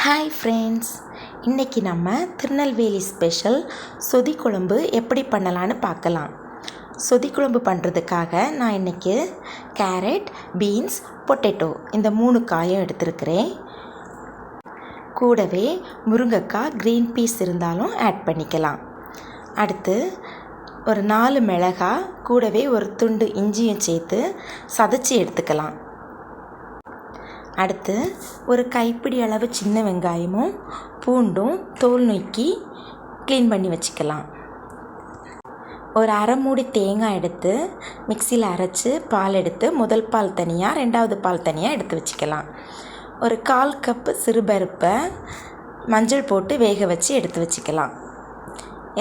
Hi friends, இன்றைக்கி நம்ம Tirunelveli special சொதி குழம்பு எப்படி பண்ணலான்னு பார்க்கலாம். சொதி குழம்பு பண்ணுறதுக்காக நான் இன்றைக்கி கேரட், பீன்ஸ், பொட்டேட்டோ இந்த 3 காயும் எடுத்துருக்கிறேன். கூடவே முருங்கைக்காய், க்ரீன் பீஸ் இருந்தாலும் ஆட் பண்ணிக்கலாம். அடுத்து ஒரு 4 மிளகாய், கூடவே ஒரு துண்டு இஞ்சியும் சேர்த்து சதைச்சி எடுத்துக்கலாம். அடுத்து ஒரு கைப்பிடி அளவு சின்ன வெங்காயமும் பூண்டும் தோல் நீக்கி க்ளீன் பண்ணி வச்சுக்கலாம். ஒரு அரை மூடி தேங்காய் எடுத்து மிக்சியில் அரைச்சி பால் எடுத்து முதல் பால் தனியாக, 2வது பால் தனியாக எடுத்து வச்சுக்கலாம். ஒரு 1/4 கப்பு சிறுபருப்பை மஞ்சள் போட்டு வேக வச்சு எடுத்து வச்சுக்கலாம்.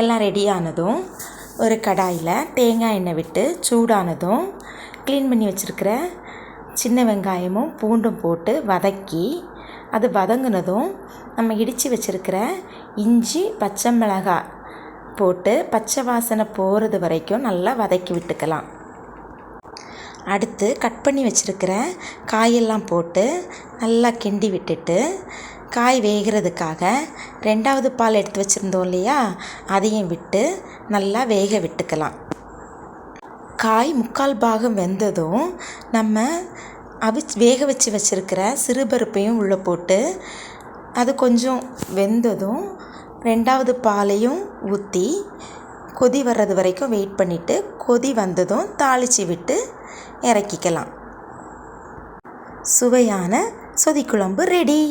எல்லாம் ரெடியானதும் ஒரு கடாயில் தேங்காய் எண்ணெய் விட்டு சூடானதும் க்ளீன் பண்ணி வச்சுருக்கிற சின்ன வெங்காயமும் பூண்டும் போட்டு வதக்கி, அது வதங்கினதும் நம்ம இடித்து வச்சுருக்கிற இஞ்சி, பச்சை மிளகாய் போட்டு பச்சை வாசனை போகிறது வரைக்கும் நல்லா வதக்கி விட்டுக்கலாம். அடுத்து கட் பண்ணி வச்சுருக்கிற காயெல்லாம் போட்டு நல்லா கிண்டி விட்டுட்டு, காய் வேகிறதுக்காக 2வது பால் எடுத்து வச்சுருந்தோம் இல்லையா, அதையும் விட்டு நல்லா வேக விட்டுக்கலாம். காய் 3/4 பாகம் வெந்ததும் நம்ம வேக வச்சு வச்சுருக்கிற சிறுபருப்பையும் உள்ளே போட்டு, அது கொஞ்சம் வெந்ததும் 2வது பாலையும் ஊற்றி கொதி வர்றது வரைக்கும் வெயிட் பண்ணிவிட்டு, கொதி வந்ததும் தாளித்து விட்டு இறக்கிக்கலாம். சுவையான சொதி குழம்பு ரெடி.